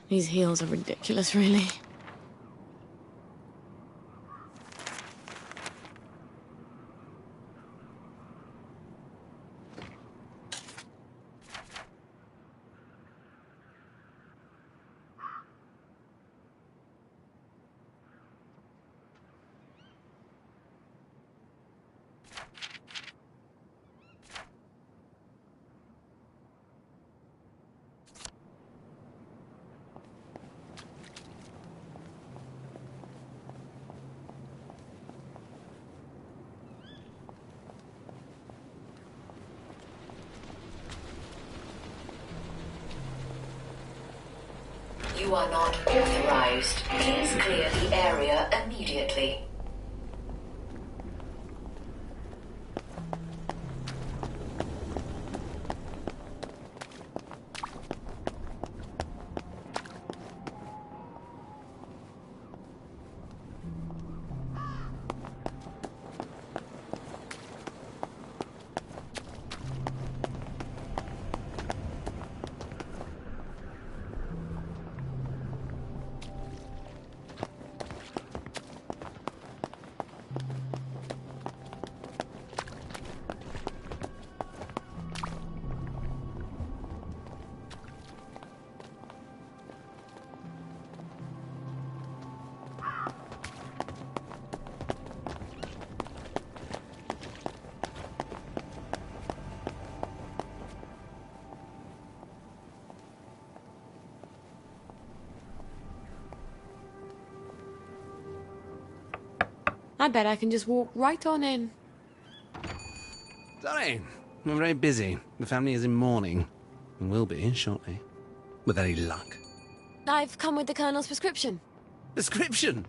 These heels are ridiculous, really. You are not authorized. Please clear the area immediately. I bet I can just walk right on in. Sorry, we're very busy. The family is in mourning. And will be shortly. With any luck. I've come with the Colonel's prescription. Prescription?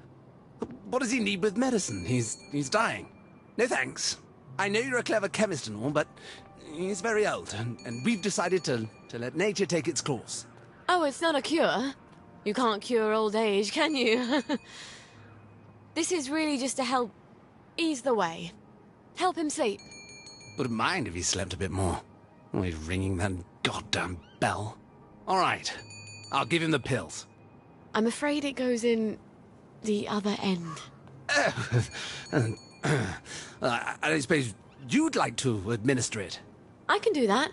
What does he need with medicine? He's dying. No thanks. I know you're a clever chemist and all, but he's very old, and we've decided to let nature take its course. Oh, it's not a cure. You can't cure old age, can you? This is really just to help ease the way. Help him sleep. Wouldn't mind if he slept a bit more. Always ringing that goddamn bell. All right, I'll give him the pills. I'm afraid it goes in the other end. I suppose you'd like to administer it. I can do that.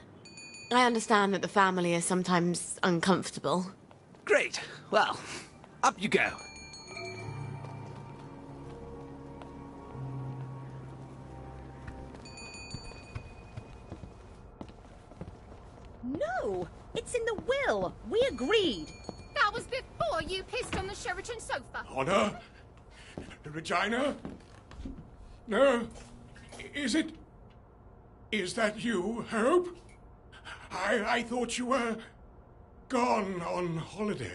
I understand that the family is sometimes uncomfortable. Great. Well, up you go. No! It's in the will! We agreed! That was before you pissed on the Sheraton sofa. Honor? Regina? No. Is it? Is that you, Hope? I thought you were gone on holiday.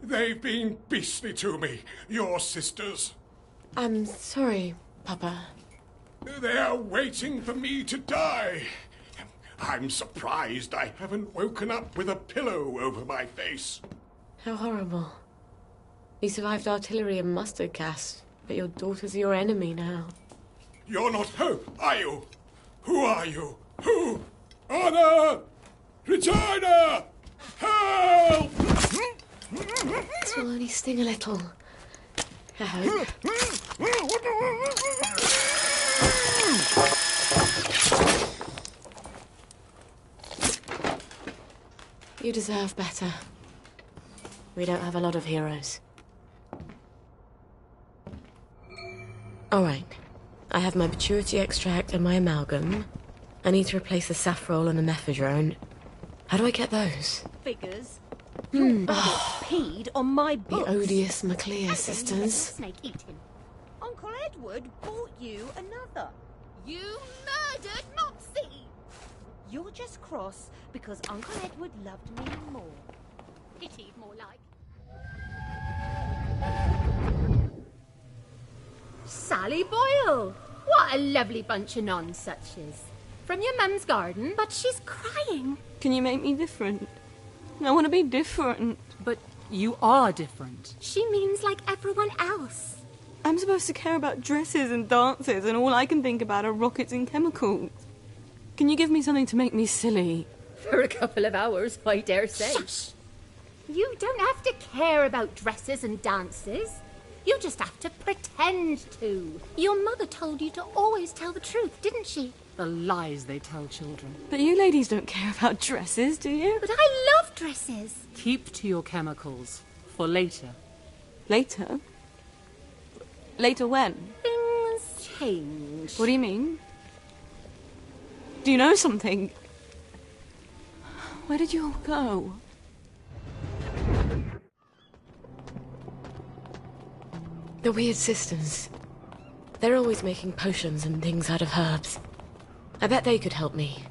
They've been beastly to me, your sisters. I'm sorry, Papa. They're waiting for me to die. I'm surprised I haven't woken up with a pillow over my face. How horrible. You survived artillery and mustard gas, but your daughter's your enemy now. You're not Hope, are you? Who are you? Who? Honor! Regina! Help! This will only sting a little. I hope. You deserve better. We don't have a lot of heroes. All right. I have my maturity extract and my amalgam. I need to replace the safrole and the mephedrone. How do I get those? Figures. Your brother peed on my The books. odious McClear And sisters. snake eating. Uncle Edward bought you another. You murdered Mopsy! You're just cross because Uncle Edward loved me more. Pitied, more like. Sally Boyle! What a lovely bunch of nonsuches. From your mum's garden? But she's crying. Can you make me different? I want to be different. But you are different. She means like everyone else. I'm supposed to care about dresses and dances, and all I can think about are rockets and chemicals. Can you give me something to make me silly? For a couple of hours, I dare say. Shush! You don't have to care about dresses and dances. You just have to pretend to. Your mother told you to always tell the truth, didn't she? The lies they tell children. But you ladies don't care about dresses, do you? But I love dresses. Keep to your chemicals. For later. Later? Later when? Things change. What do you mean? Do you know something? Where did you all go? The weird sisters. They're always making potions and things out of herbs. I bet they could help me.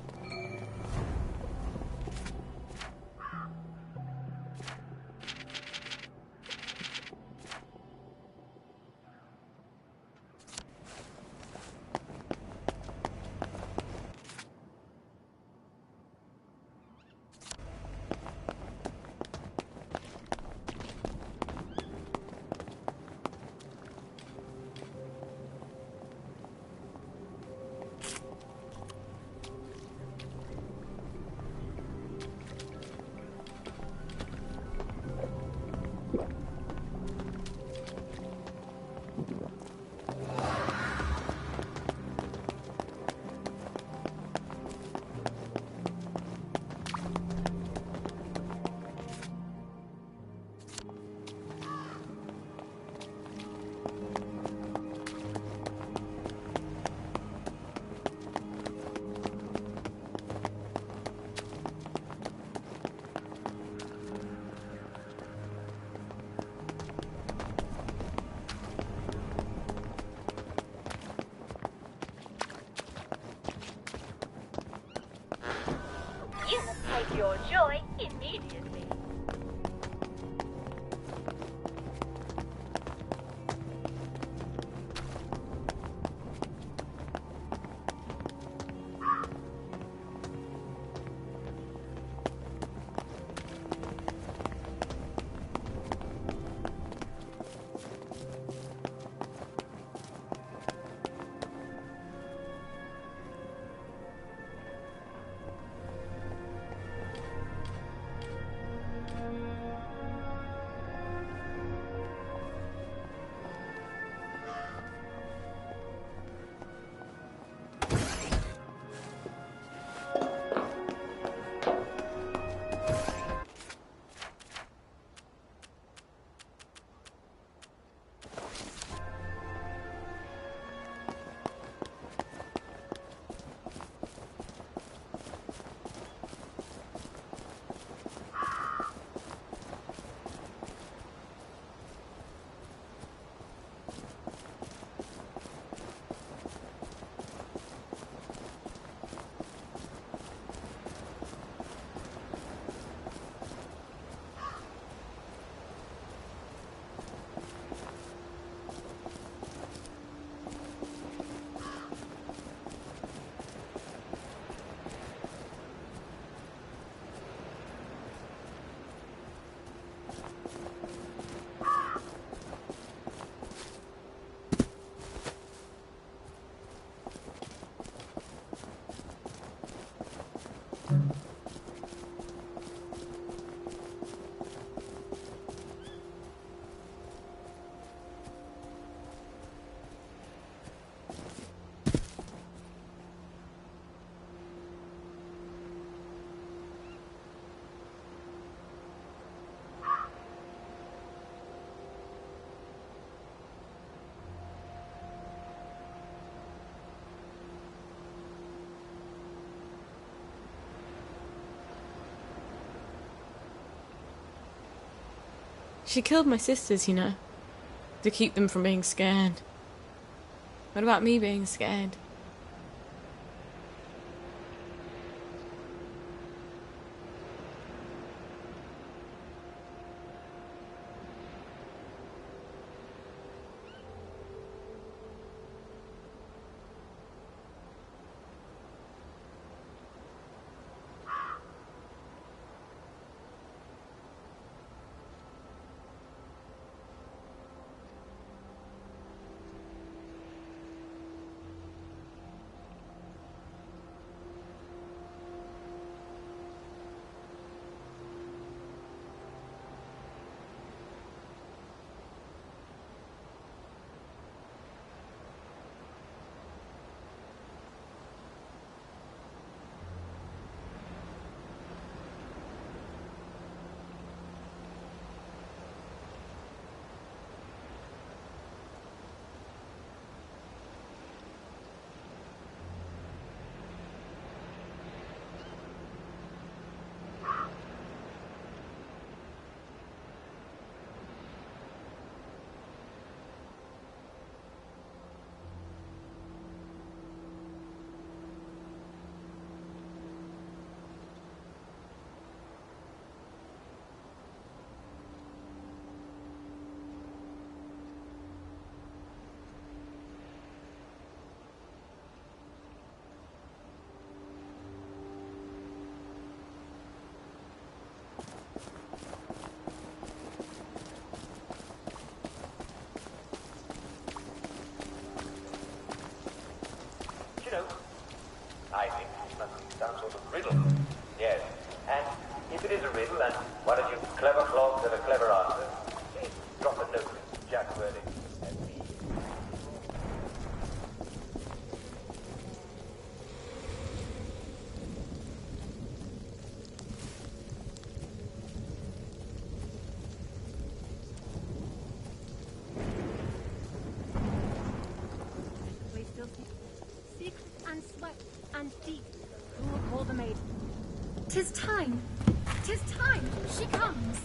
You will take your joy immediately. She killed my sisters, you know, to keep them from being scared. What about me being scared? 'Tis time. 'Tis time. She comes.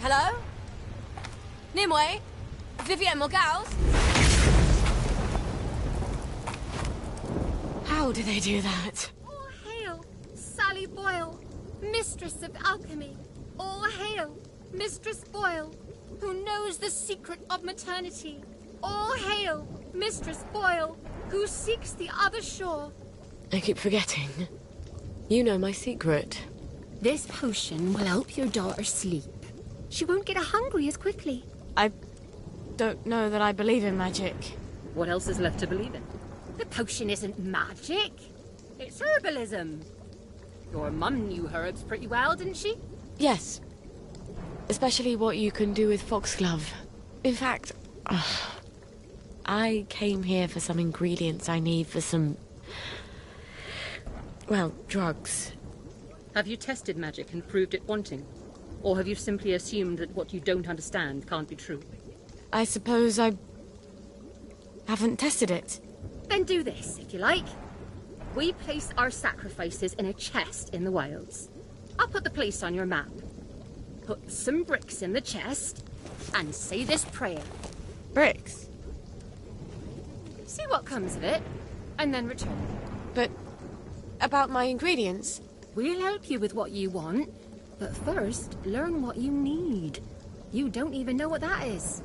Hello? Nimue? Vivienne Morgals? How do they do that? All hail, Sally Boyle, Mistress of Alchemy. All hail, Mistress Boyle, who knows the secret of maternity. All hail, Mistress Boyle, who seeks the other shore. I keep forgetting. You know my secret. This potion will help your daughter sleep. She won't get hungry as quickly. I don't know that I believe in magic. What else is left to believe in? The potion isn't magic. It's herbalism. Your mum knew herbs pretty well, didn't she? Yes. Especially what you can do with foxglove. In fact, I came here for some ingredients I need for some... well, drugs. Have you tested magic and proved it wanting? Or have you simply assumed that what you don't understand can't be true? I suppose I haven't tested it. Then do this, if you like. We place our sacrifices in a chest in the wilds. I'll put the place on your map. Put some bricks in the chest and say this prayer. Bricks? See what comes of it, and then return. But about my ingredients? We'll help you with what you want, but first, learn what you need. You don't even know what that is.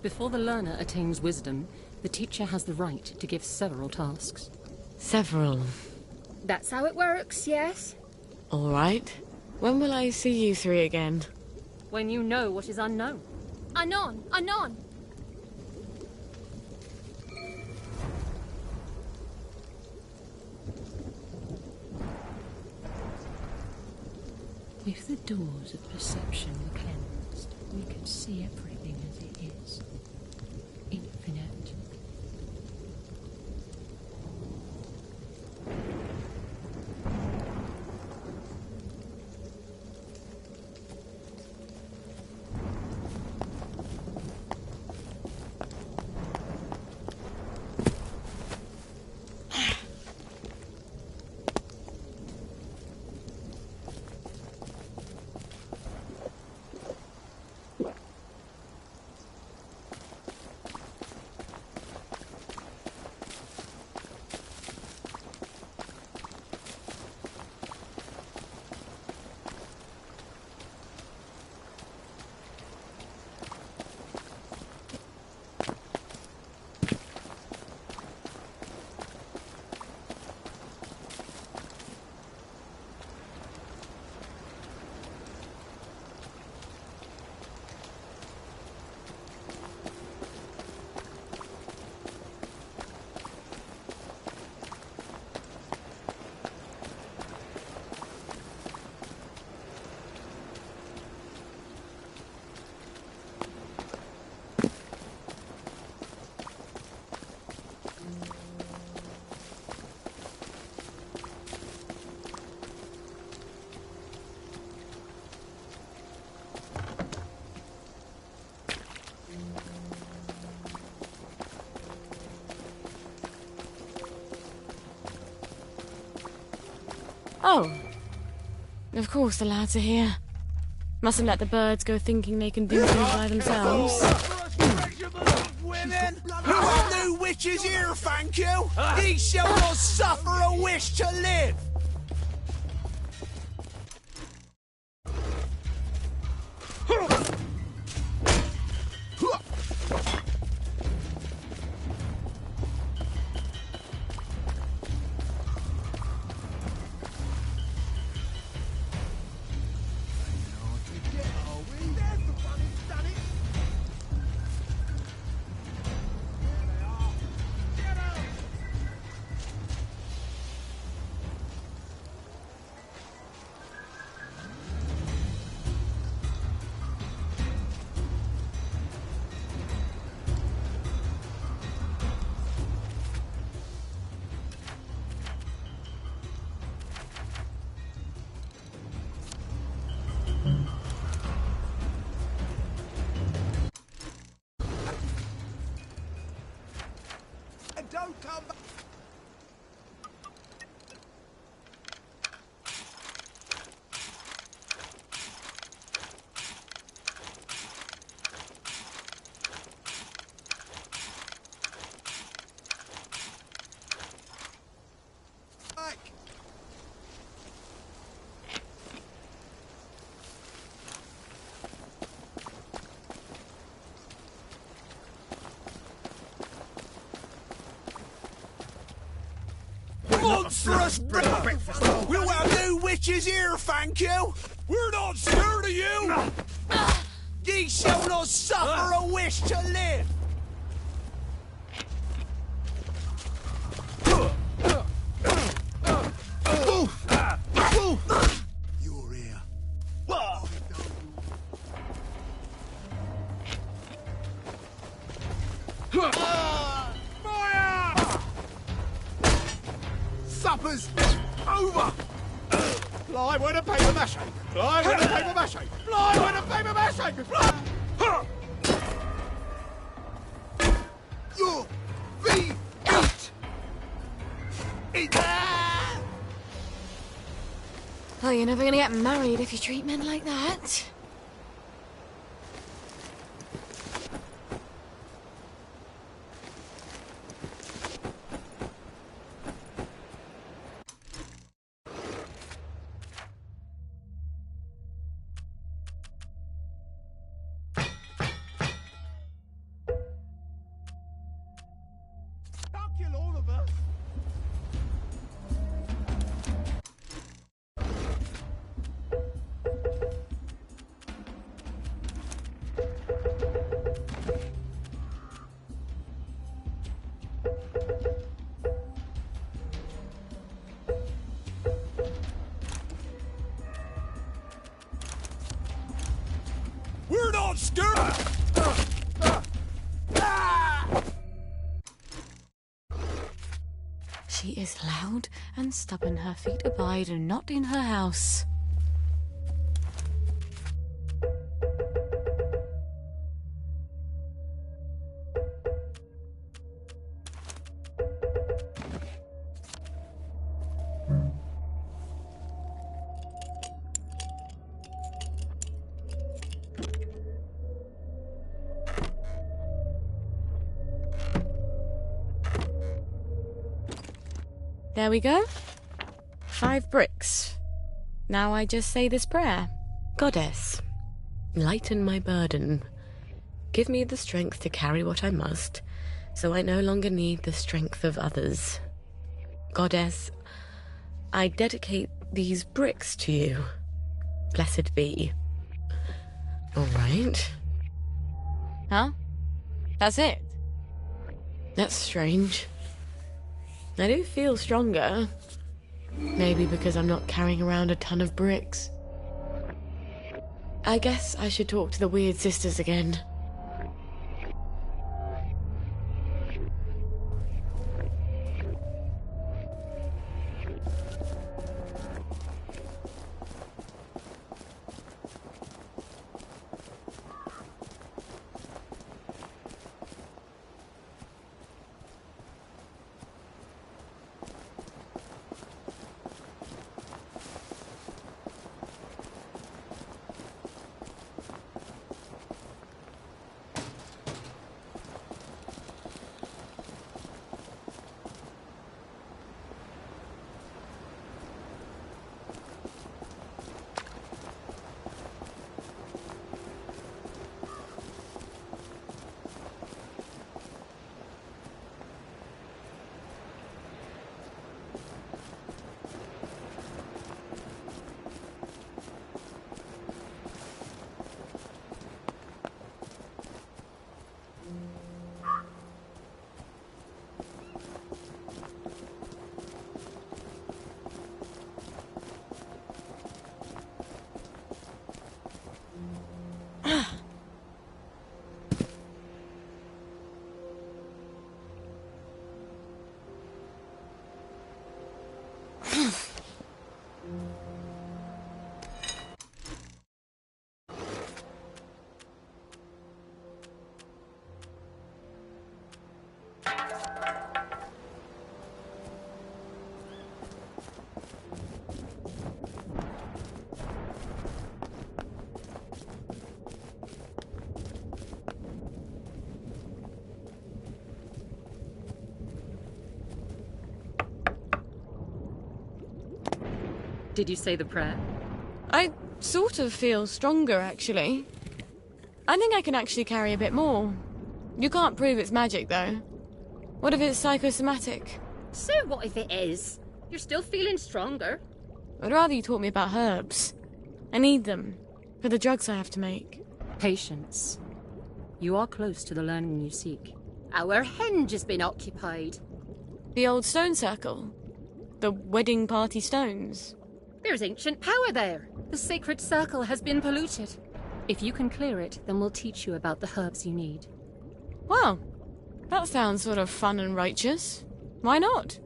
Before the learner attains wisdom, the teacher has the right to give several tasks. Several. That's how it works, yes? All right. When will I see you three again? When you know what is unknown. Anon, anon. If the doors of perception were cleansed, we could see everything as it is. Infinite. Oh. Of course the lads are here. Mustn't let the birds go thinking they can do things by themselves. Women! We want no witches here, thank you! Ye shall not suffer a wish to live! Don't come back. monstrous breakfast. We'll have no witches here, thank you. We're not scared of you. Ye shall not suffer a wish to live. You're here. Fire! Supper's over. Fly with a paper mache. Fly with a paper mache. Fly with a paper mache. Fly. Your feet. Well, you're never gonna get married if you treat men like that. Don't kill all of us. We're not scared. She is loud and stubborn. Her feet abide and not in her house. There we go. 5 bricks. Now I just say this prayer. Goddess, lighten my burden. Give me the strength to carry what I must, so I no longer need the strength of others. Goddess, I dedicate these bricks to you. Blessed be. All right. Huh? That's it? That's strange. I do feel stronger. Maybe because I'm not carrying around a ton of bricks. I guess I should talk to the weird sisters again. Did you say the prayer? I sort of feel stronger, actually. I think I can actually carry a bit more. You can't prove it's magic, though. What if it's psychosomatic? So what if it is? You're still feeling stronger. I'd rather you taught me about herbs. I need them for the drugs I have to make. Patience. You are close to the learning you seek. Our henge has been occupied. The old stone circle. The wedding party stones. There's ancient power there. The sacred circle has been polluted. If you can clear it, then we'll teach you about the herbs you need. Well, that sounds sort of fun and righteous. Why not?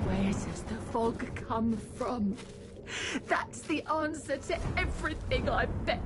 Where does the fog come from? That's the answer to everything, I bet.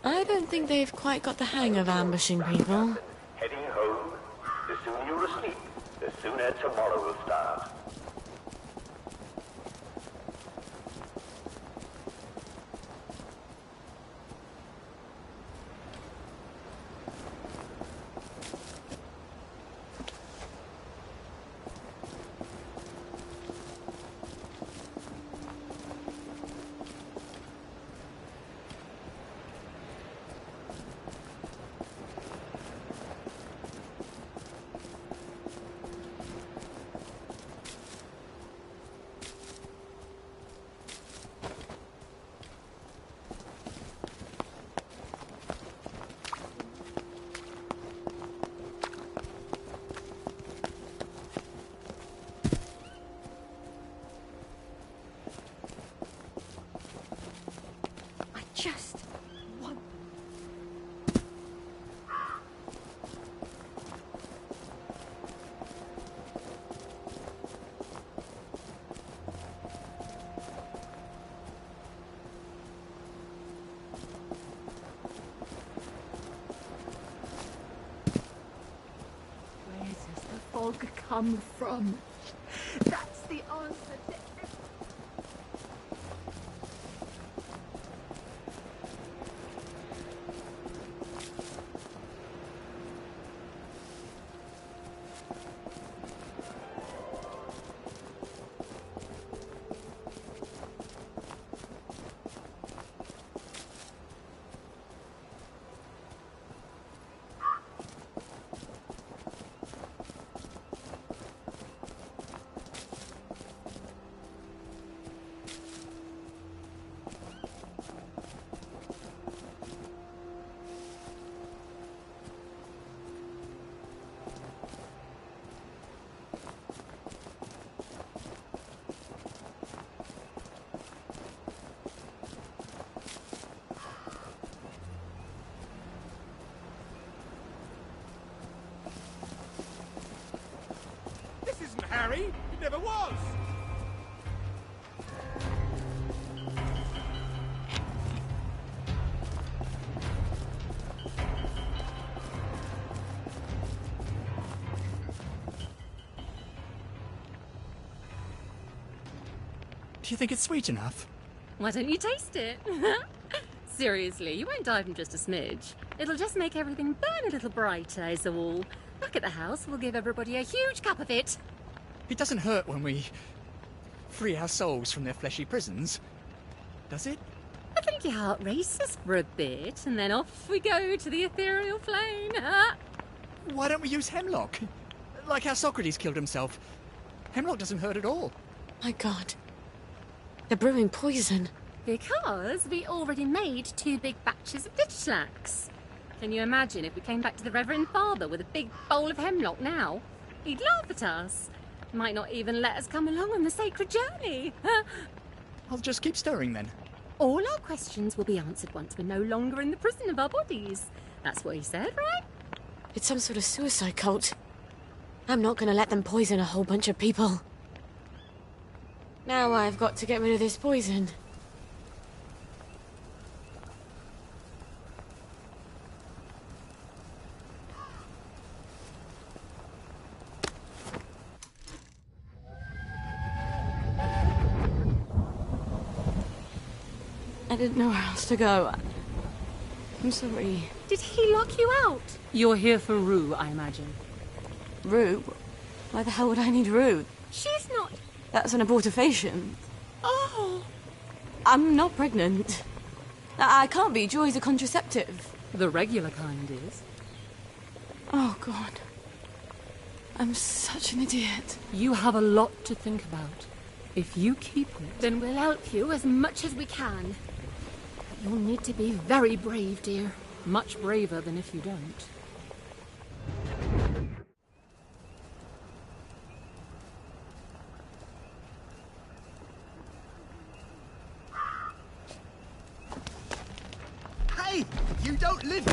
I don't think they've quite got the hang of ambushing people. Heading home? The sooner you're asleep, the sooner tomorrow will start. Just one. Where does the fog come from? That's the answer to Harry. It never was. Do you think it's sweet enough? Why don't you taste it? Seriously, you won't die from just a smidge. It'll just make everything burn a little brighter, is all. Back at the house, we'll give everybody a huge cup of it. It doesn't hurt when we free our souls from their fleshy prisons, does it? I think your heart races for a bit, and then off we go to the ethereal plane. Why don't we use hemlock? Like how Socrates killed himself. Hemlock doesn't hurt at all. My God. They're brewing poison. Because we already made 2 big batches of ditch slacks. Can you imagine if we came back to the Reverend Father with a big bowl of hemlock now? He'd laugh at us. Might not even let us come along on the sacred journey. I'll just keep stirring then. All our questions will be answered once we're no longer in the prison of our bodies. That's what he said, right? It's some sort of suicide cult. I'm not gonna let them poison a whole bunch of people. Now I've got to get rid of this poison. I didn't know where else to go. I'm sorry. Did he lock you out? You're here for Rue, I imagine. Rue? Why the hell would I need Rue? She's not... That's an abortifacient. Oh! I'm not pregnant. I can't be. Joy's a contraceptive. The regular kind is. Oh, God. I'm such an idiot. You have a lot to think about. If you keep it, then we'll help you as much as we can. But you'll need to be very brave, dear. Much braver than if you don't. Hey! You don't live...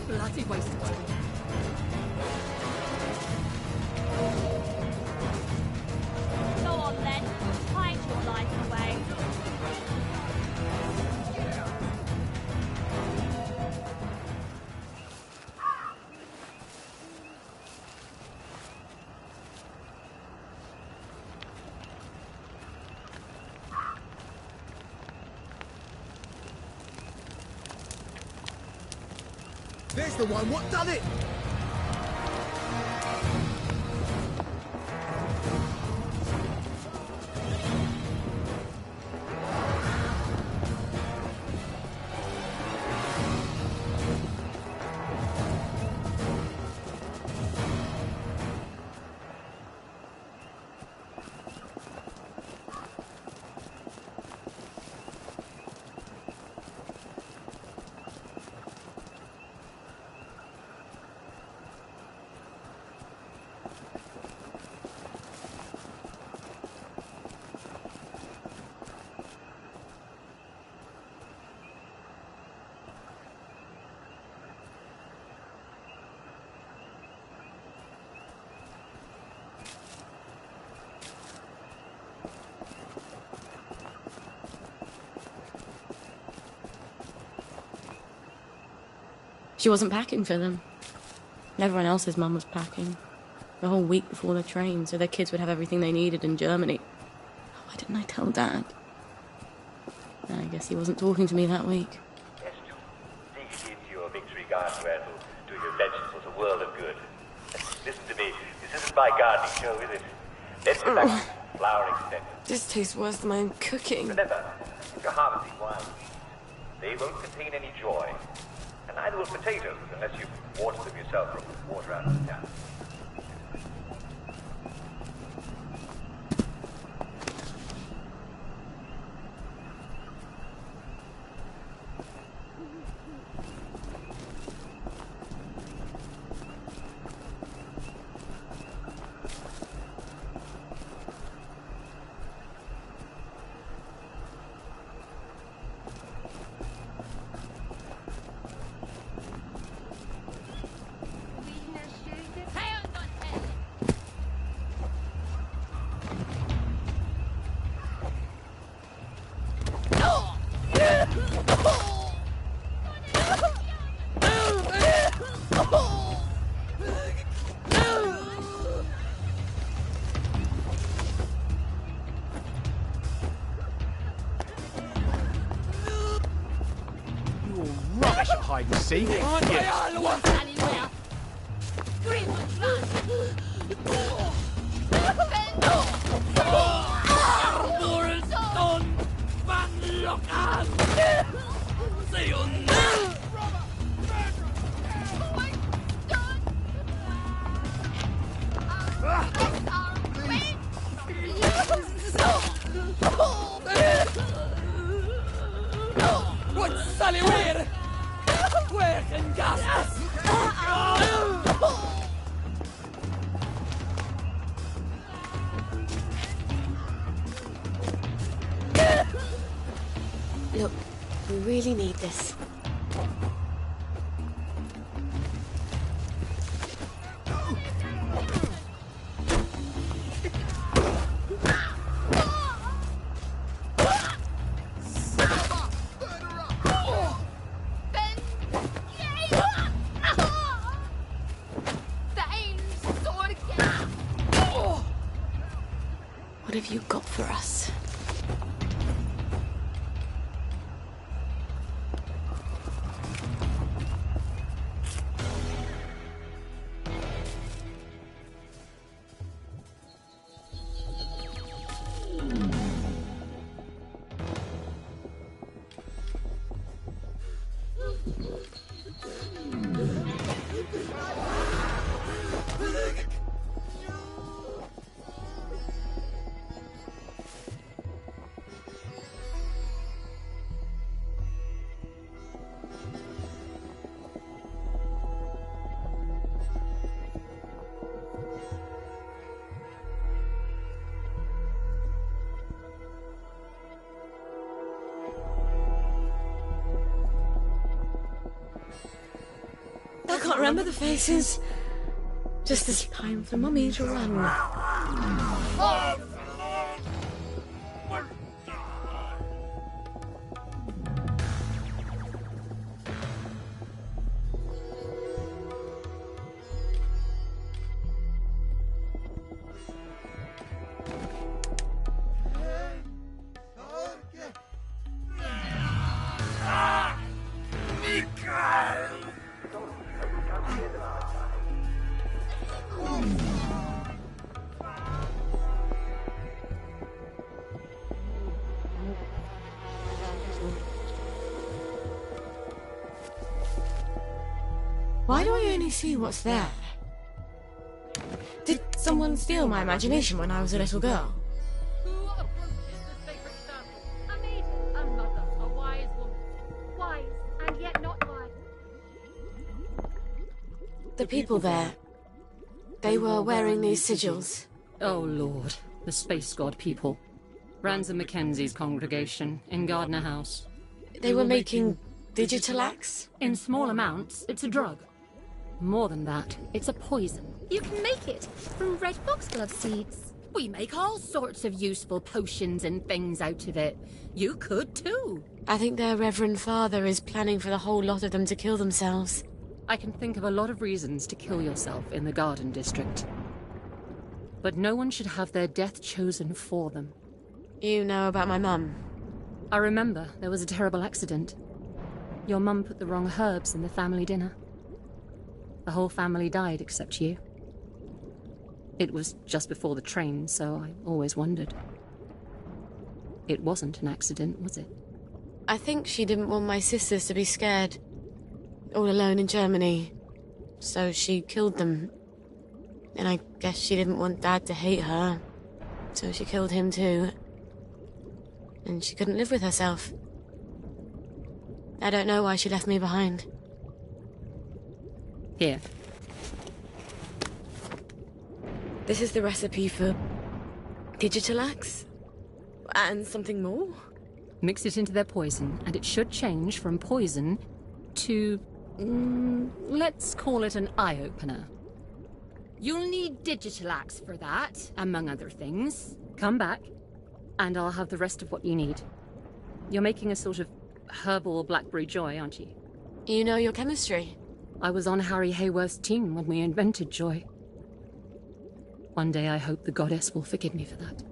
Bloody waste of time. Go on then. Hide your life away. There's the one. What done it? She wasn't packing for them. Everyone else's mum was packing. The whole week before the train, so their kids would have everything they needed in Germany. Why didn't I tell Dad? I guess he wasn't talking to me that week. Yes, to dig into your victory garden where it'll do your vegetables a world of good. Listen to me, this isn't my gardening show, is it? Let's get back to the flowering center. This tastes worse than my own cooking. Remember, if you're harvesting wild weeds, they won't contain any joy. And neither will potatoes unless you water them yourself from the water out of the tap. hide and seek. Look, we really need this. What have you got for us? I can't remember the faces. Just this time for Mummy to run. Why do I only see what's there? Did someone steal my imagination when I was a little girl? Who approaches the sacred circle? A maiden, a mother, a wise woman. Wise, and yet not wise. The people there, they were wearing these sigils. Oh, Lord. The space god people. Ransom Mackenzie's congregation in Gardner House. They were making digital axe? In small amounts, it's a drug. More than that, it's a poison. You can make it from red foxglove seeds. We make all sorts of useful potions and things out of it. You could too. I think their Reverend Father is planning for the whole lot of them to kill themselves. I can think of a lot of reasons to kill yourself in the Garden District. But no one should have their death chosen for them. You know about my mum? I remember there was a terrible accident. Your mum put the wrong herbs in the family dinner. The whole family died except you. It was just before the train, so I always wondered. It wasn't an accident, was it? I think she didn't want my sisters to be scared. All alone in Germany. So she killed them. And I guess she didn't want Dad to hate her. So she killed him too. And she couldn't live with herself. I don't know why she left me behind. Here. This is the recipe for digital axe? And something more? Mix it into their poison, and it should change from poison to... let's call it an eye-opener. You'll need digital axe for that, among other things. Come back, and I'll have the rest of what you need. You're making a sort of herbal blackberry joy, aren't you? You know your chemistry. I was on Harry Hayworth's team when we invented joy. One day I hope the goddess will forgive me for that.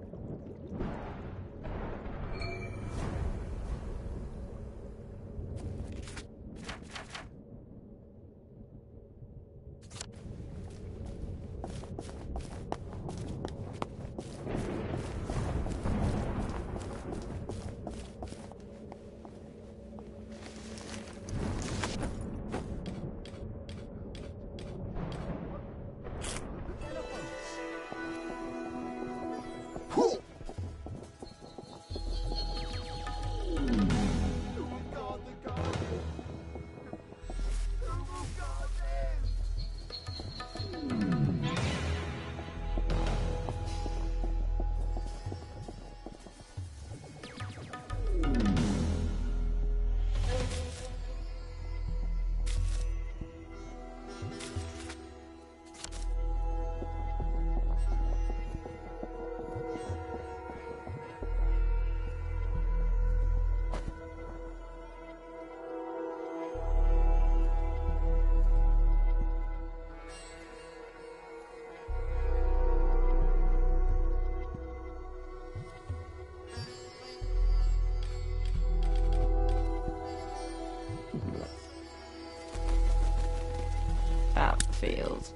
feels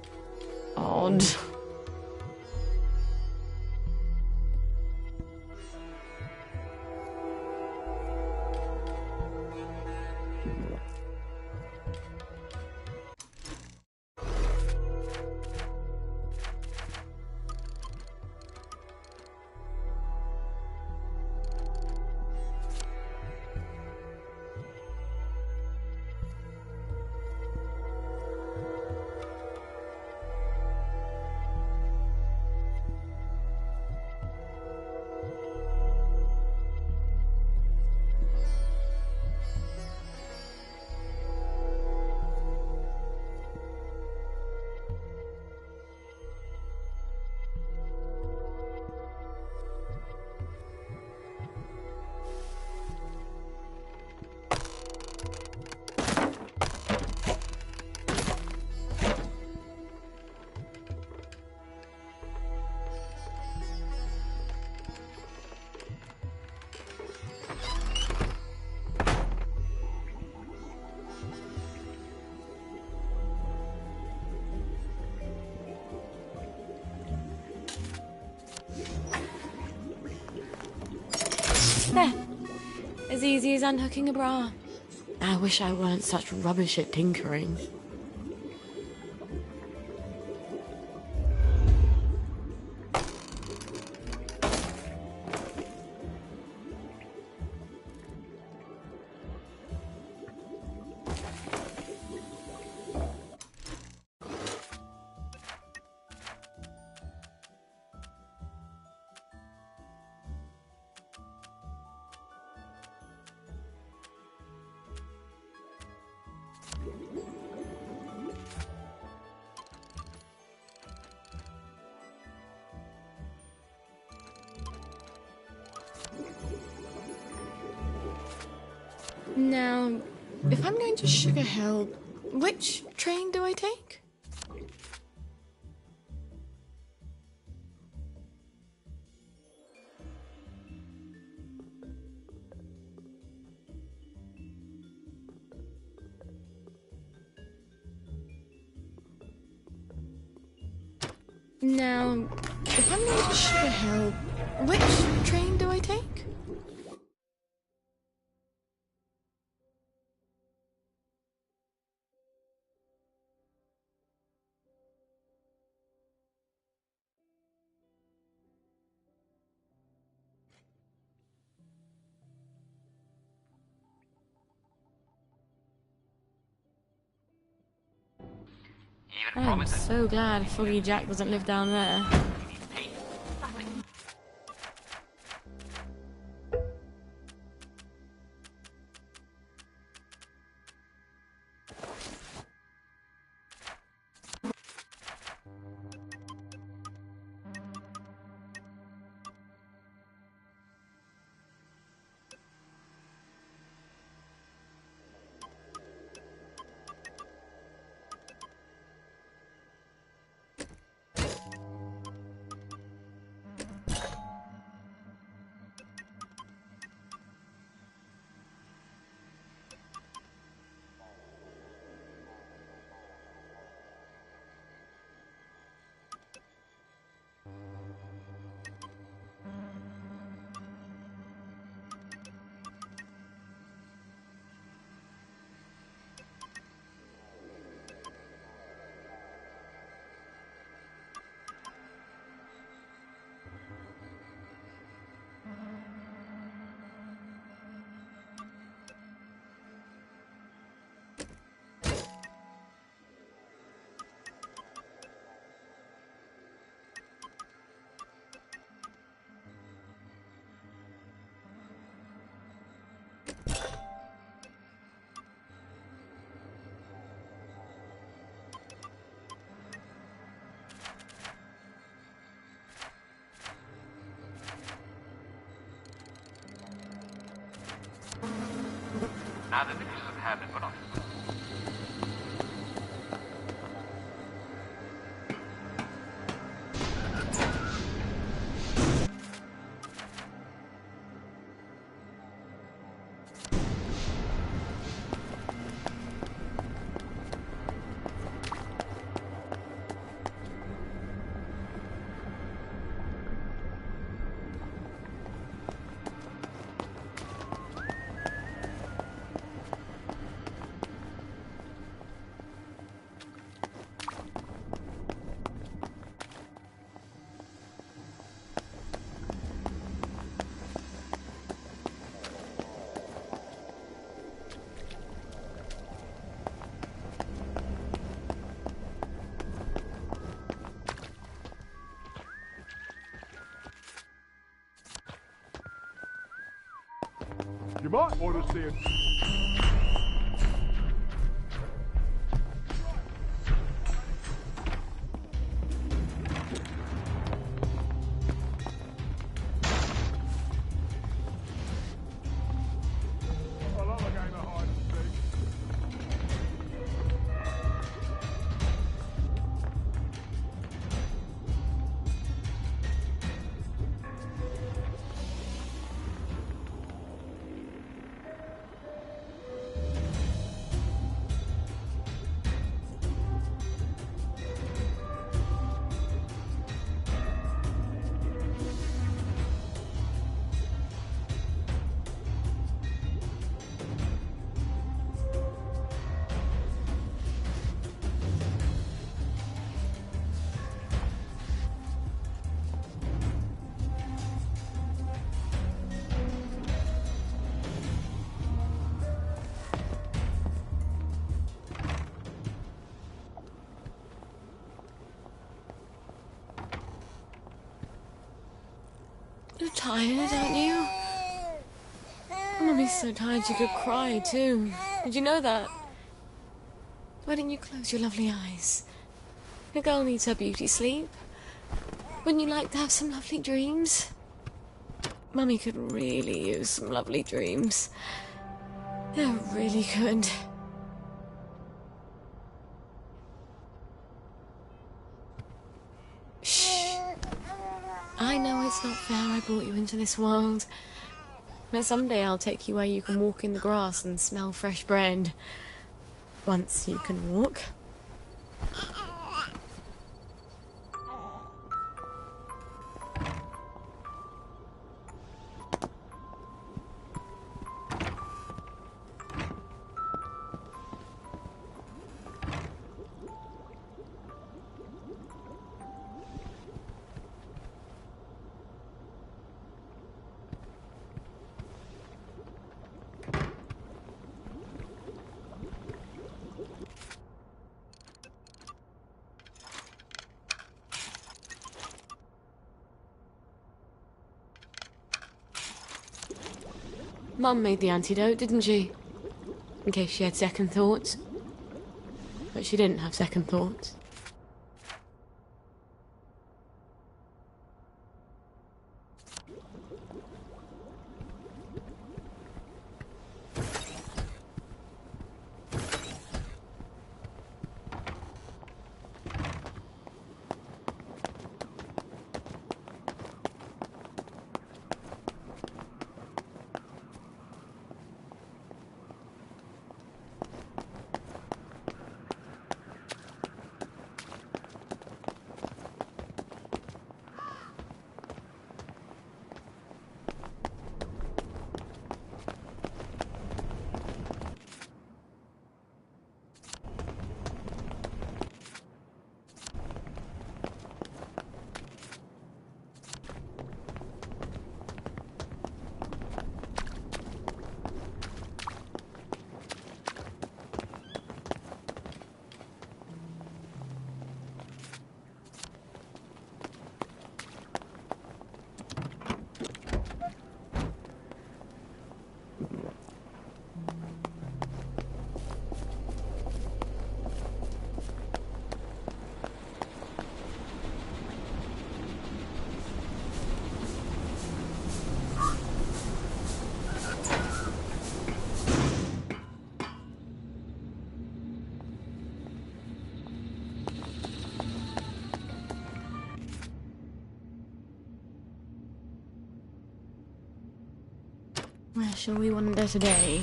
odd. There. As easy as unhooking a bra. I wish I weren't such rubbish at tinkering. Now, if I'm going to Sugar Hill, which train do I take? Now, if I'm going to Sugar Hill, which train do I take? I'm so glad Foggy Jack doesn't live down there. Now that the pieces have been put on. You might want to see it. I love a game of hide and seek. You're tired, aren't you? Mummy's so tired she could cry too. Did you know that? Why didn't you close your lovely eyes? A girl needs her beauty sleep. Wouldn't you like to have some lovely dreams? Mummy could really use some lovely dreams. Yeah, really could. Shh. I know it's not fair I brought you into this world. But someday I'll take you where you can walk in the grass and smell fresh bread. Once you can walk. Mum made the antidote, didn't she? In case she had second thoughts. But she didn't have second thoughts. Where shall we wander today?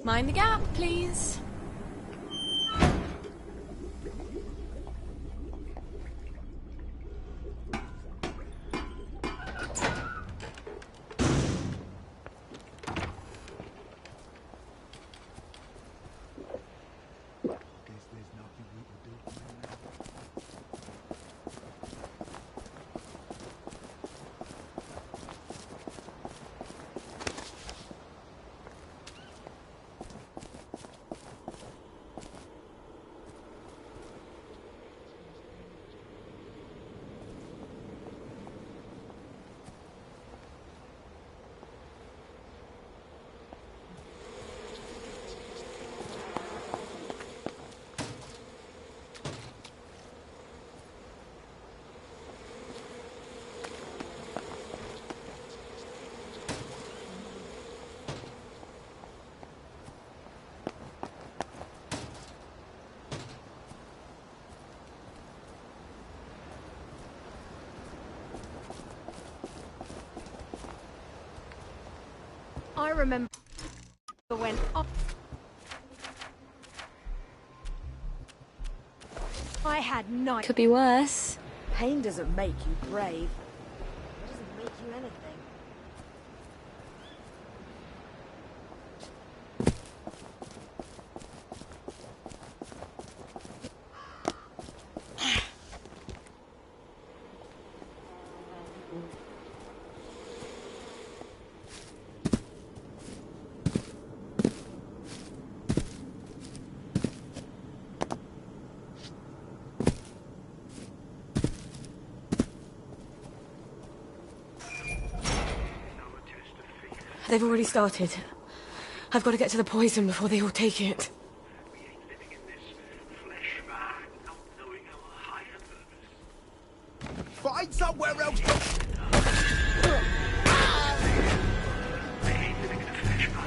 Mind the gap, please. I remember when I had night. Could be worse. Pain doesn't make you brave. It doesn't make you anything. They've already started. I've got to get to the poison before they all take it. We ain't living in this flesh bag, not knowing our higher purpose. Find somewhere else. We ain't living in a flesh bag.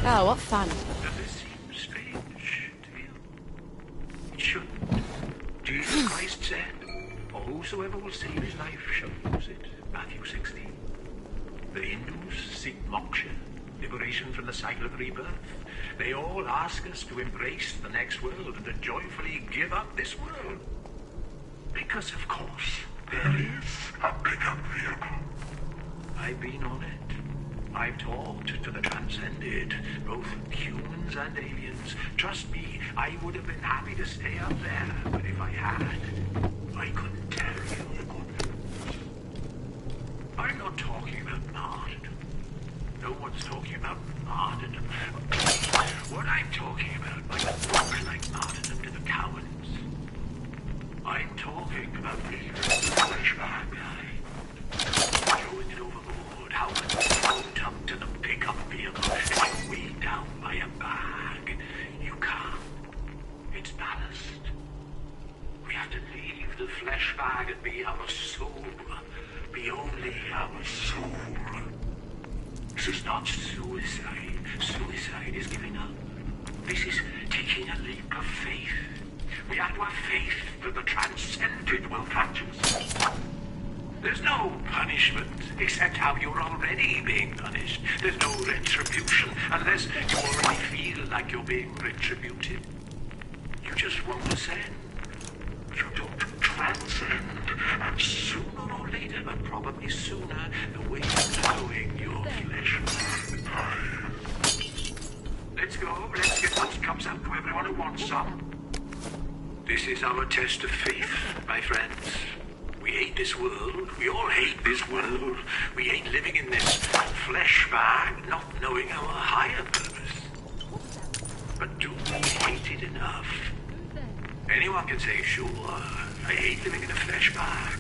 Oh, what fun. Does this seem strange to you? It shouldn't. Jesus Christ said, "For whosoever will save his life shall lose it." Matthew 16. The Hindus seek moksha, liberation from the cycle of rebirth. They all ask us to embrace the next world and to joyfully give up this world. Because, of course, there is a bigger vehicle. I've been on it. I've talked to the transcended, both humans and aliens. Trust me, I would have been happy to stay up there, but if I had, I couldn't tell you the good news. I'm not talking about martyrdom. No one's talking about martyrdom. What I'm talking about might look like martyrdom to the cowards. I'm talking about leaving the flesh behind, throwing it overboard. How can you float up to the pickup vehicle if you're weighed down by a bag? You can't. It's ballast. We have to leave the flesh bag and be our soul. Be only our soul. This is not suicide. Suicide is giving up. This is taking a leap of faith. We have to have faith that the transcended will catch us. There's no punishment except how you're already being punished. There's no retribution unless you already feel like you're being retributed. You just won't ascend. You don't transcend. And sooner or later, but probably sooner, the way of knowing your flesh. Let's go. Let's get those cups out to everyone who wants some. This is our test of faith, my friends. We hate this world. We all hate this world. We hate living in this flesh bag, not knowing our higher purpose. But do we hate it enough? Anyone can say, sure, I hate living in a flesh bag.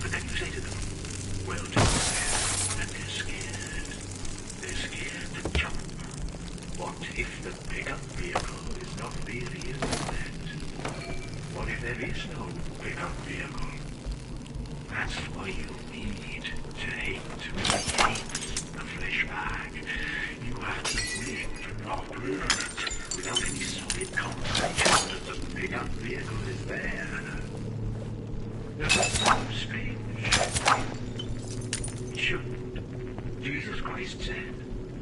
But then you say to them, well done, and they're scared. They're scared to jump. What if the pickup vehicle is not really in the net? What if there is no pickup vehicle? That's why you need to hate the flesh bag. You have to be willing to not learn it without any solid confirmation that the pickup vehicle is there. Does that sound strange? It shouldn't. Jesus Christ said,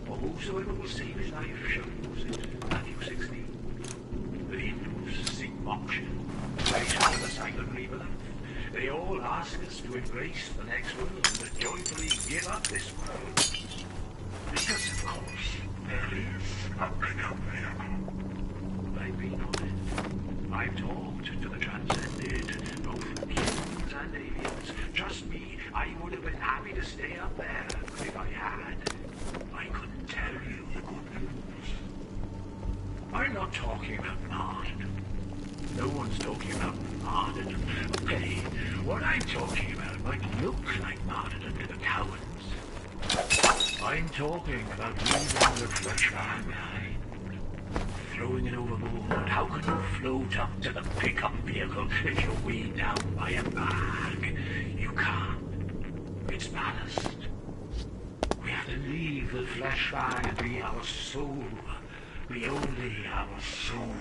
"For whosoever will save his life shall lose it." Matthew 16. The Hindus seek moksha, liberation from the cycle of rebirth. They all ask us to embrace the next world and to joyfully give up this world. Because, of course, there is a bigger vehicle. I've been on it. I've talked to the transcended, both humans and aliens. Trust me, I would have been happy to stay up there, but if I had, I couldn't tell you the good news. I'm not talking about martyrdom. No one's talking about martyrdom. Okay, what I'm talking about might look like martyrdom to the cowards. I'm talking about leaving the flesh behind. overboard. How could you float up to the pickup vehicle if you're weighed down by a bag? You can't. It's ballast. We have to leave the flesh bag and be our soul. Be only our soul.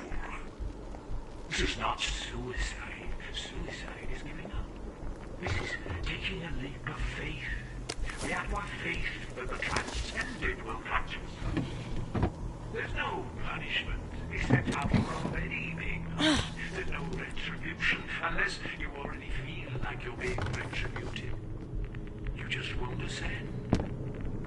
This is not suicide. Suicide is giving up. This is taking a leap of faith. We have to have faith that the transcendent will catch us. There's no punishment except how you're already being punished. There's no retribution unless you already feel like you're being retributed. You just won't ascend.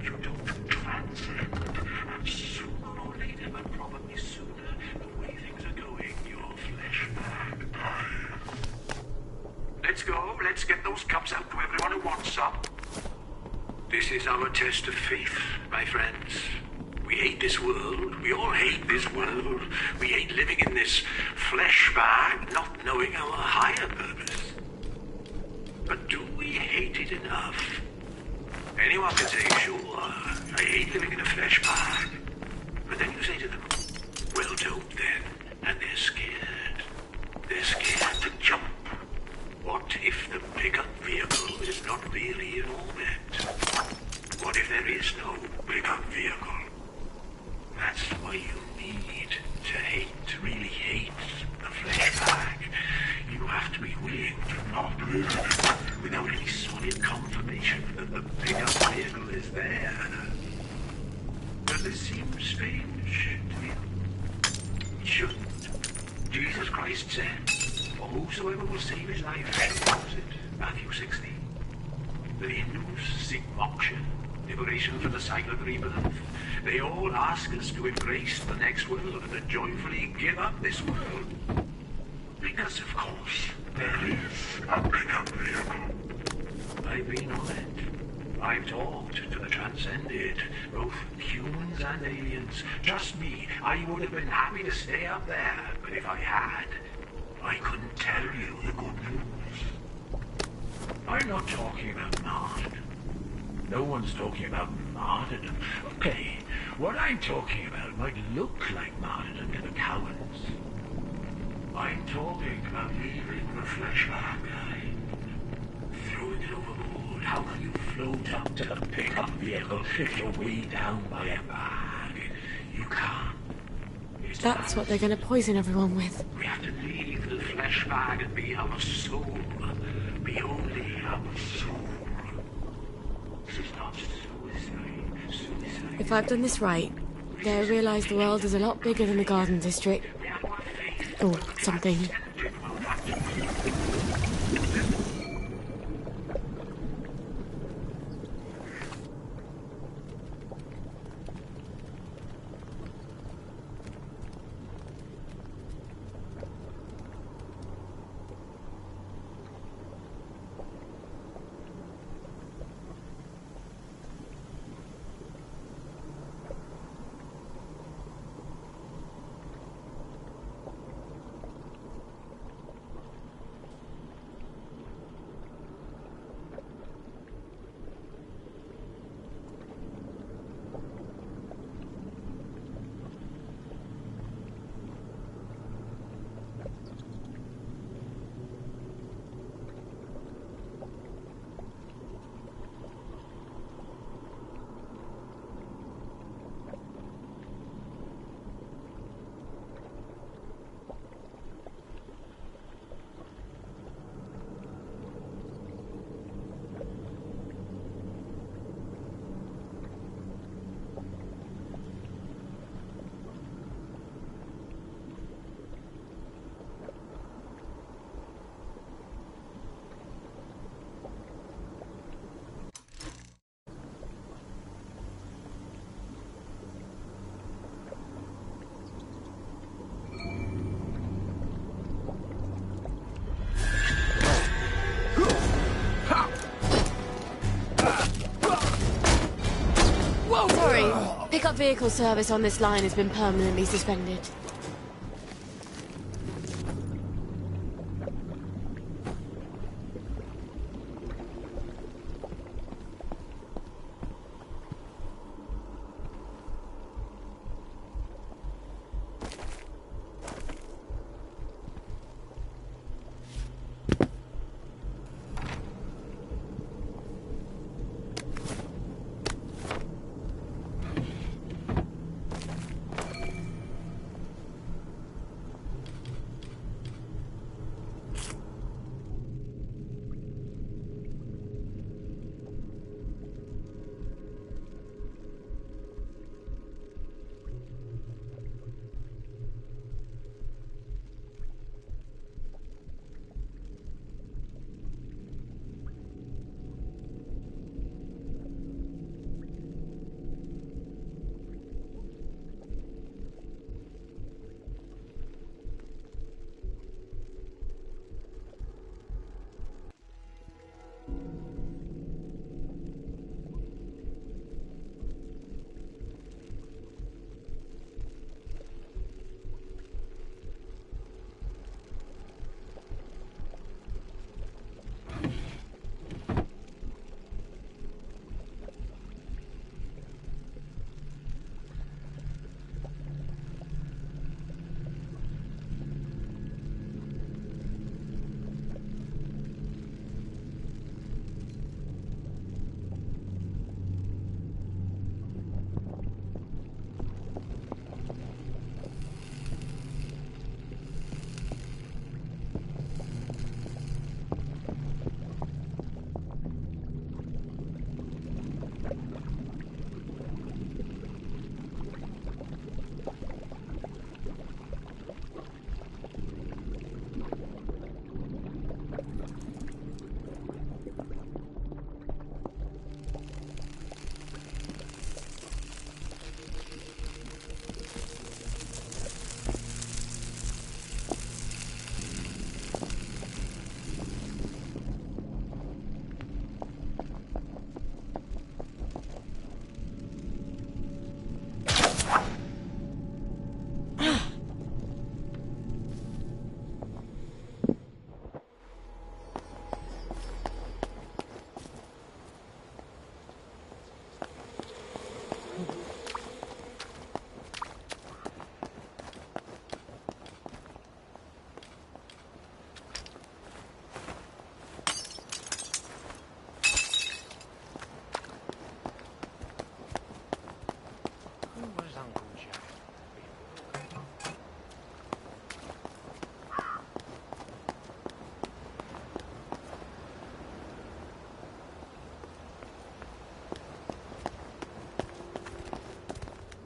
You don't transcend. And sooner or later, but probably sooner, the way things are going, your flesh bag dies. Let's go. Let's get those cups out to everyone who wants some. This is our test of faith, my friends. We hate this world. We all hate this world. We hate living in this flesh bag, not knowing our higher purpose. But do we hate it enough? Anyone can say, sure, I hate living in a flesh bag. But then you say to them, well, don't then. And they're scared. They're scared to jump. What if the pickup vehicle is not really in orbit? What if there is no pickup vehicle? That's why you need to hate, really hate the flesh bag. You have to be willing to not live without any solid confirmation that the pickup vehicle is there. Does this seem strange to you? It shouldn't. Jesus Christ said, for whosoever will save his life shall lose it. Matthew 16. The Hindus seek moksha, liberation from the cycle of rebirth. They all ask us to embrace the next world and to joyfully give up this world. Because, of course, there is a pickup vehicle. I've been on it. I've talked to the transcended, both humans and aliens. Trust me, I would have been happy to stay up there, but if I had, I couldn't tell you the good news. I'm not talking about martyrdom. No one's talking about martyrdom. Okay, what I'm talking about might look like martyrdom to the cowards. I'm talking about leaving the flesh bag behind. Throwing it overboard. How can you float up to the pickup vehicle if you're weighed down by a bag? You can't. That's what they're going to poison everyone with. We have to leave the flesh bag and be our soul. Be only our soul. This is not suicide. Suicide. If I've done this right, they'll realise the world is a lot bigger than the Garden District. Or something. Pickup vehicle service on this line has been permanently suspended.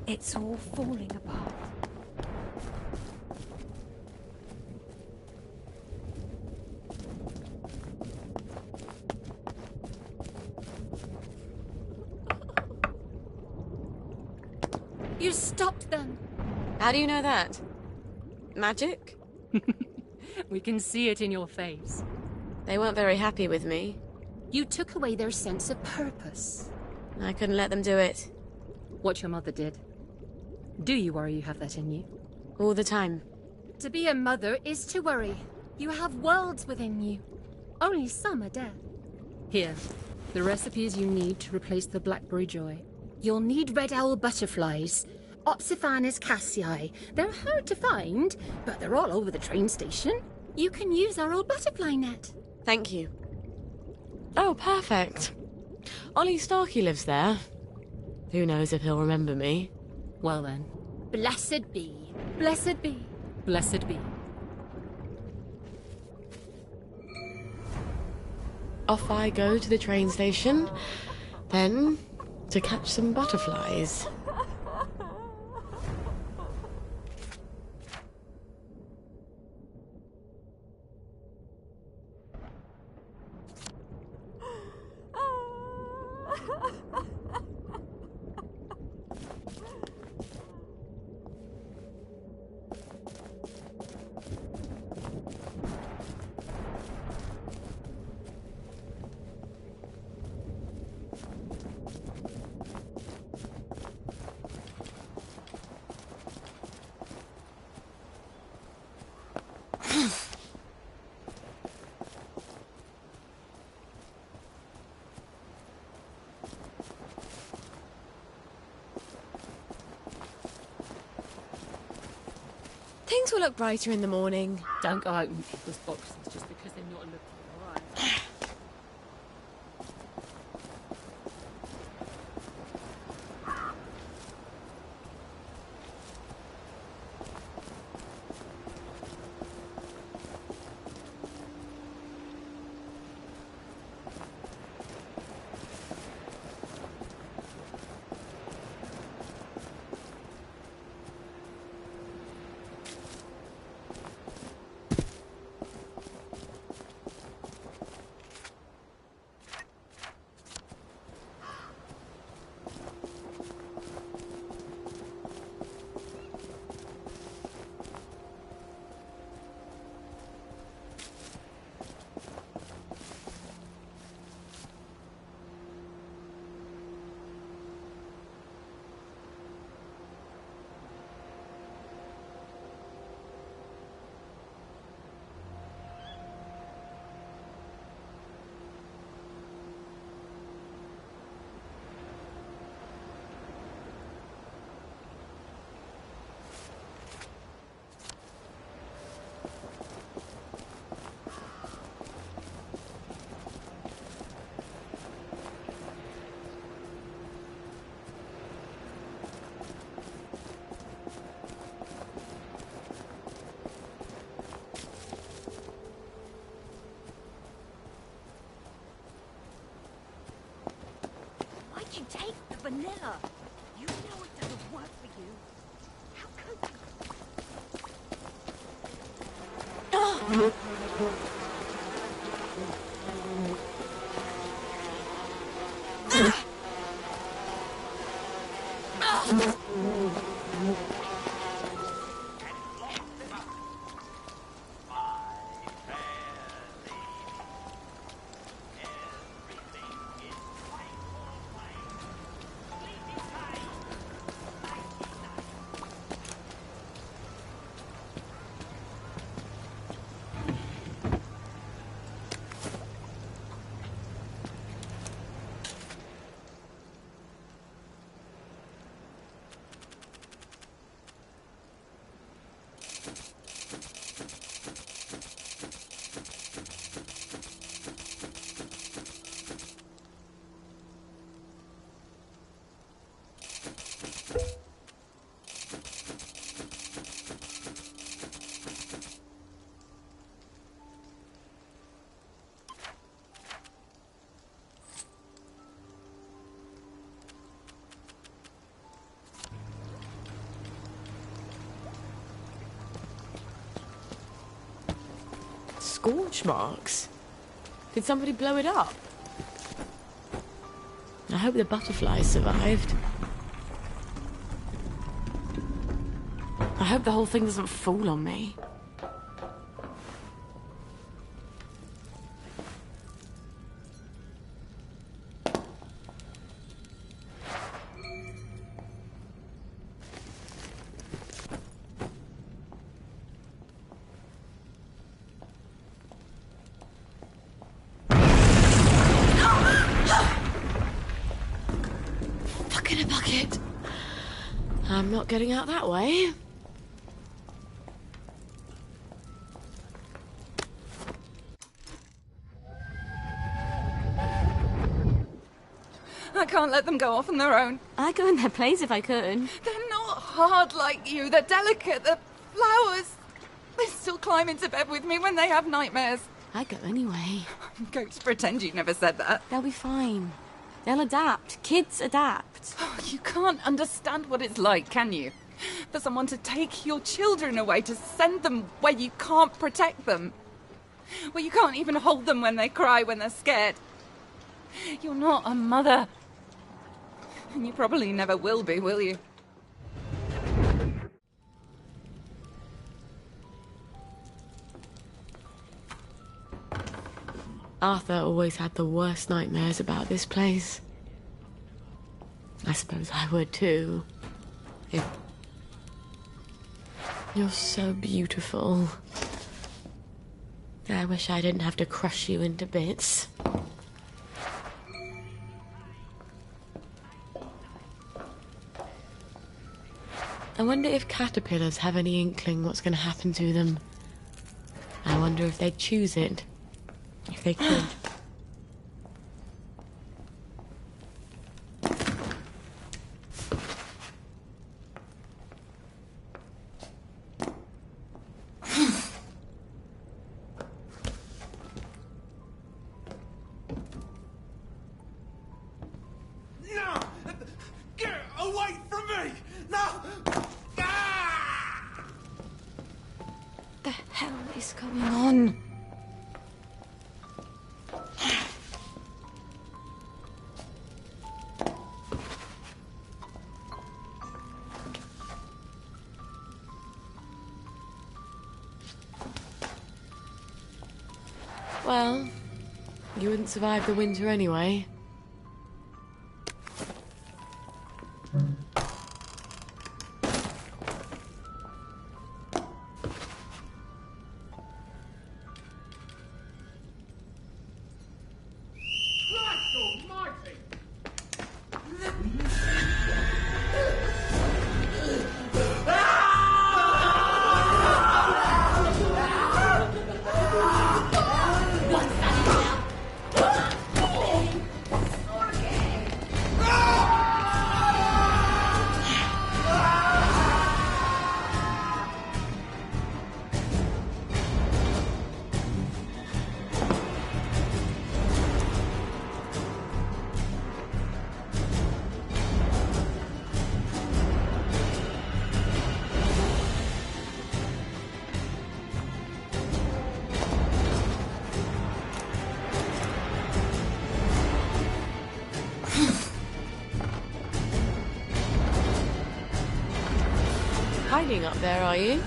It's all falling apart. You stopped them. How do you know that? Magic? We can see it in your face. They weren't very happy with me. You took away their sense of purpose. I couldn't let them do it. What your mother did. Do you worry you have that in you? All the time. To be a mother is to worry. You have worlds within you. Only some are dead. Here, the recipes you need to replace the blackberry joy. You'll need red owl butterflies. Opsiphanes cassii. They're hard to find, but they're all over the train station. You can use our old butterfly net. Thank you. Oh, perfect. Ollie Starkey lives there. Who knows if he'll remember me? Well then. Blessed be. Blessed be. Blessed be. Off I go to the train station, then to catch some butterflies. Things will look brighter in the morning. Don't go opening people's boxes just because they're not looking alright. Why'd you take the vanilla? You know it doesn't work for you. How could scorch marks. Did somebody blow it up? I hope the butterflies survived. I hope the whole thing doesn't fall on me. Fucking a bucket. I'm not getting out that way. I can't let them go off on their own. I'd go in their place if I could. They're not hard like you. They're delicate. They're flowers. They still climb into bed with me when they have nightmares. I'd go anyway. I'm going to pretend you never said that. They'll be fine. They'll adapt. Kids adapt. Oh, you can't understand what it's like, can you? For someone to take your children away, to send them where you can't protect them. Where you can't even hold them when they cry, when they're scared. You're not a mother. And you probably never will be, will you? Arthur always had the worst nightmares about this place. I suppose I would too. You're so beautiful. I wish I didn't have to crush you into bits. I wonder if caterpillars have any inkling what's going to happen to them. I wonder if they'd choose it. If they could. No! Get away from me! No! Ah! The hell is going on? Well, you wouldn't survive the winter anyway. Christ almighty! Hiding up there, are you?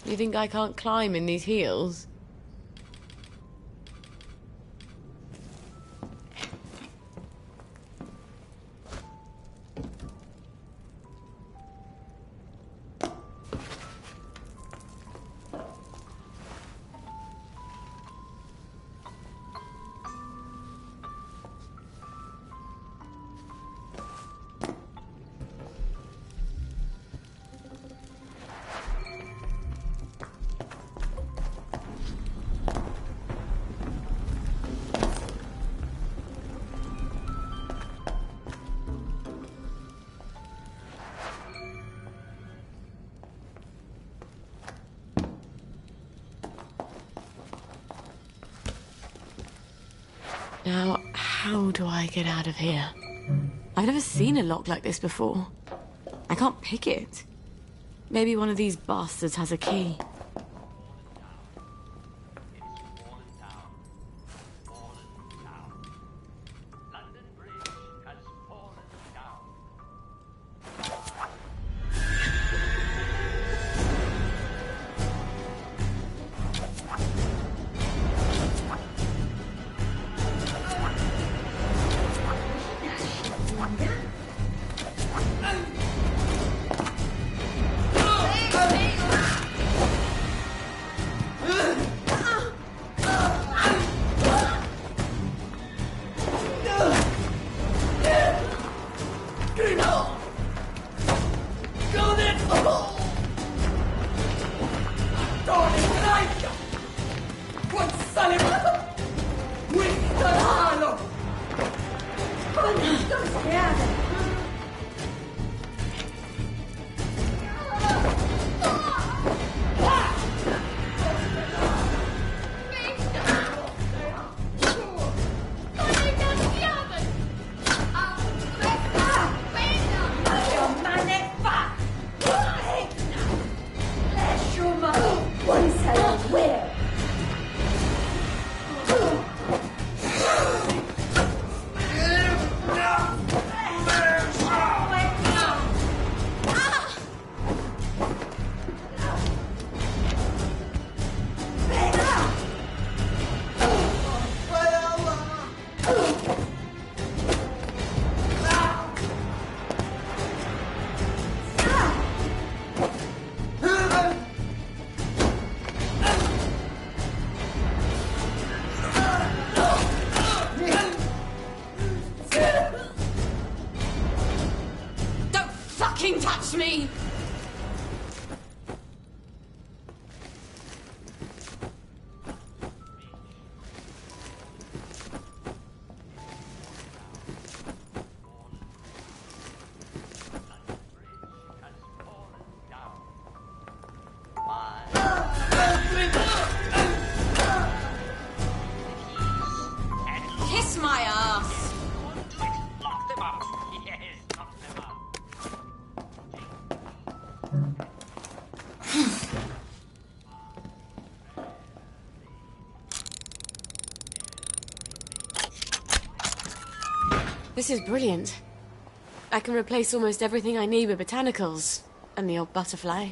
You think I can't climb in these heels? Now, how do I get out of here? I've never seen a lock like this before. I can't pick it. Maybe one of these bastards has a key. Touch me! Kiss my ass! Lock them up! Yes, lock them up. This is brilliant. I can replace almost everything I need with botanicals, and the old butterfly.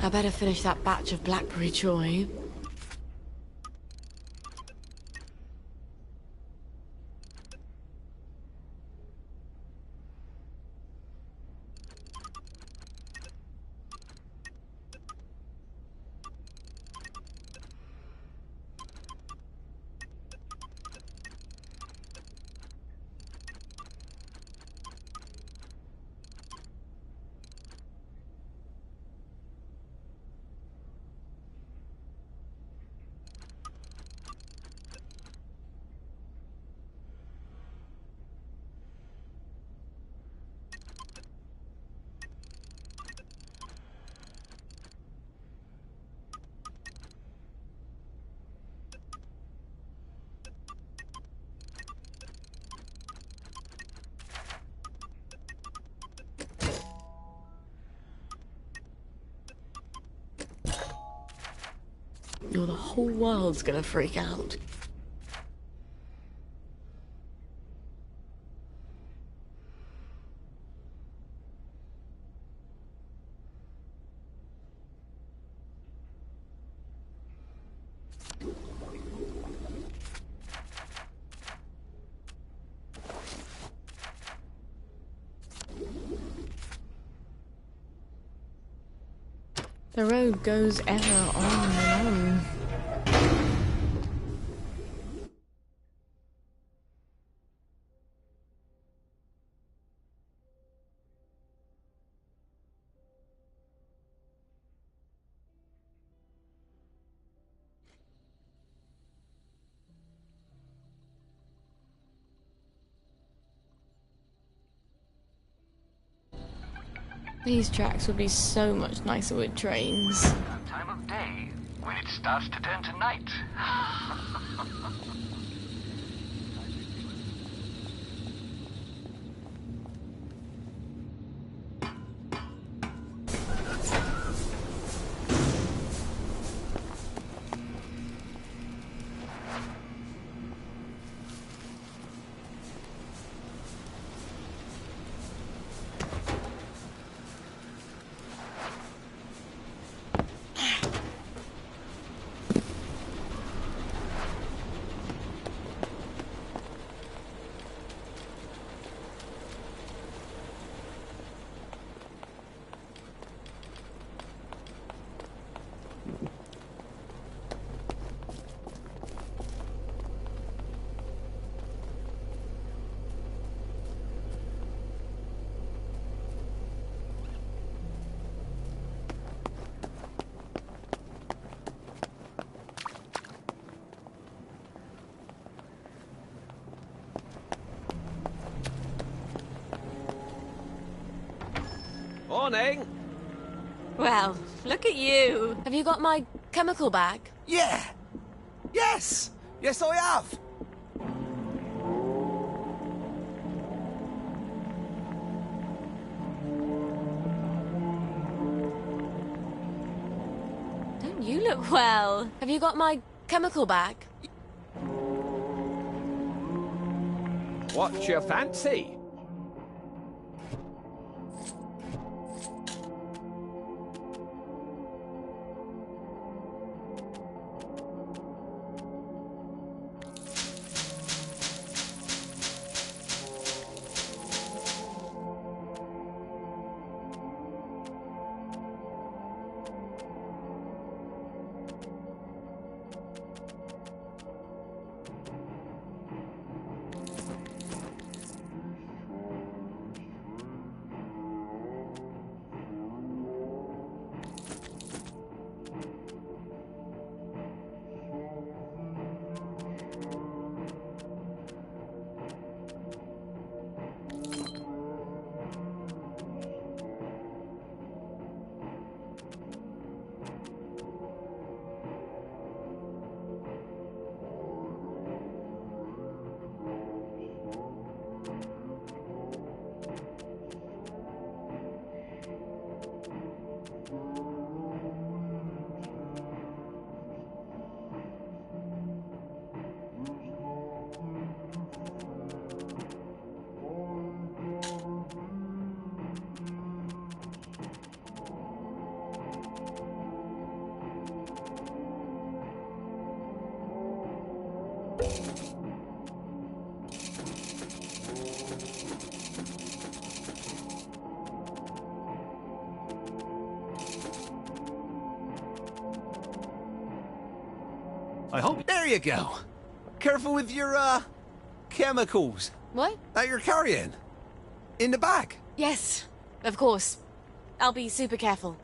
I better finish that batch of blackberry joy. Or the whole world's gonna freak out. The road goes ever on and on. These tracks would be so much nicer with trains. That time of day, when it starts to turn to night. Morning! Well, look at you. Have you got my chemical bag? Yeah! Yes! Yes, I have! Don't you look well? Have you got my chemical bag? What's your fancy? I hope. There you go. Careful with your, chemicals What? that you're carrying. In the bag. Yes, of course. I'll be super careful.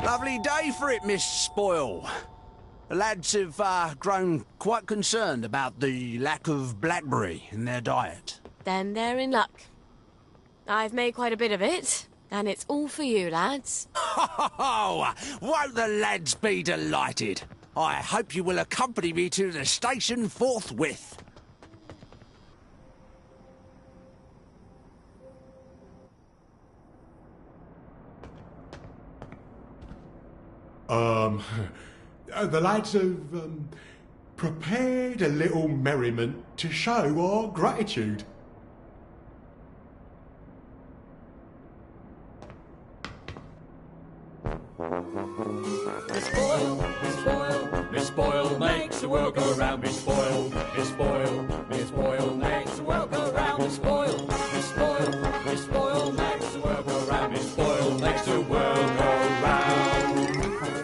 Lovely day for it, Miss Spoil. The lads have grown quite concerned about the lack of blackberry in their diet. Then they're in luck. I've made quite a bit of it, and it's all for you, lads. Oh, won't the lads be delighted? I hope you will accompany me to the station forthwith. The lads have prepared a little merriment to show our gratitude. Miss Spoil, Miss Spoil, Miss Spoil makes the world go round. Miss Spoil, Miss Spoil, Miss Spoil makes the world go round. Miss Spoil, Miss Spoil, Miss Spoil makes the world go round. Miss Spoil makes the world go round.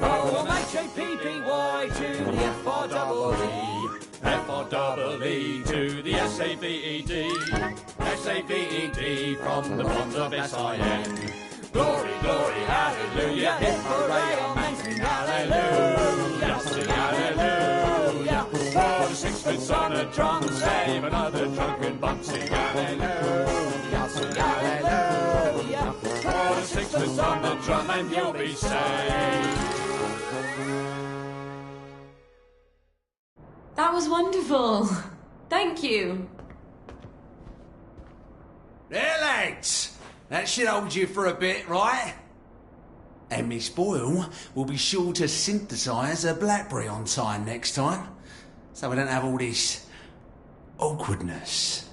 O-M-H-A-P-P-Y to the F-R-E-E, F-R-E-E to the S-A-V-E-D, S-A-V-E-D from the bonds of S-I-N. Glory, glory, hallelujah, hip hooray, amen, sing hallelujah, sing hallelujah. For the sixpence on a drum, save another drunken bum, sing hallelujah, sing hallelujah. For the sixpence on the drum and you'll be saved. That was wonderful. Thank you. There, lads. That should hold you for a bit, right? And Miss Boyle will be sure to synthesise a blackberry on time next time, so we don't have all this awkwardness.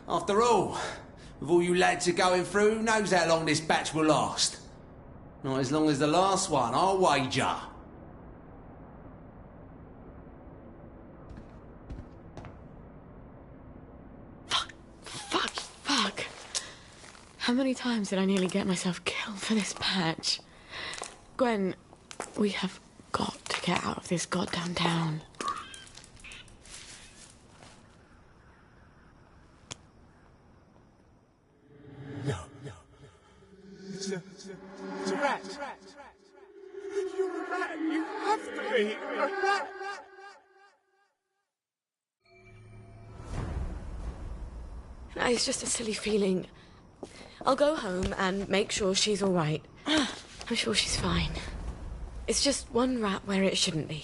After all, with all you lads are going through, who knows how long this batch will last? Not as long as the last one, I'll wager. Fuck. How many times did I nearly get myself killed for this patch? Gwen, we have got to get out of this goddamn town. No. It's a rat. You're a rat. You have to be a rat. It's just a silly feeling. I'll go home and make sure she's all right. I'm sure she's fine. It's just one rat where it shouldn't be.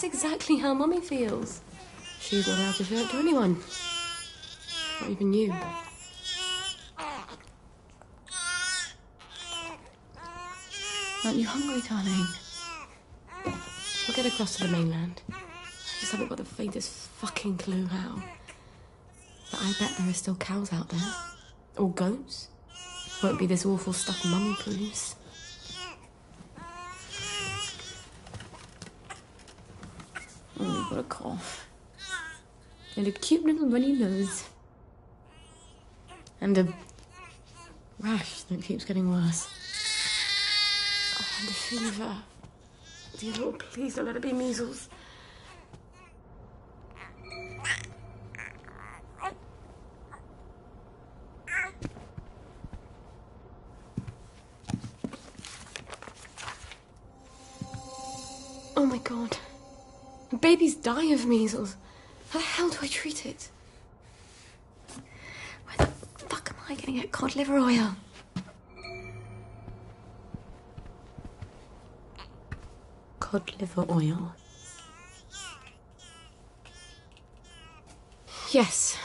exactly how Mummy feels. She's not allowed to show it to anyone. Not even you. Aren't you hungry, darling? We'll get across to the mainland. I just haven't got the faintest fucking clue how. But I bet there are still cows out there. Or goats. Won't be this awful stuff Mummy brews. Oh, you've got a cough. And a cute little runny nose. And a rash that keeps getting worse. Oh, and a fever. Dear Lord, please don't let it be measles. Oh my God. Babies die of measles. How the hell do I treat it? Where the fuck am I going to get cod liver oil? Cod liver oil. Yes,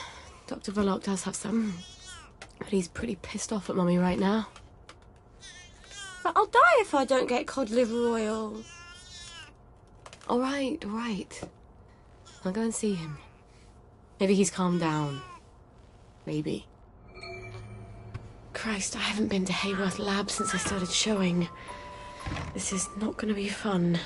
Dr. Verloc does have some. But he's pretty pissed off at Mummy right now. But I'll die if I don't get cod liver oil. All right. I'll go and see him. Maybe he's calmed down. Maybe. Christ, I haven't been to Hayworth Lab since I started showing. This is not going to be fun.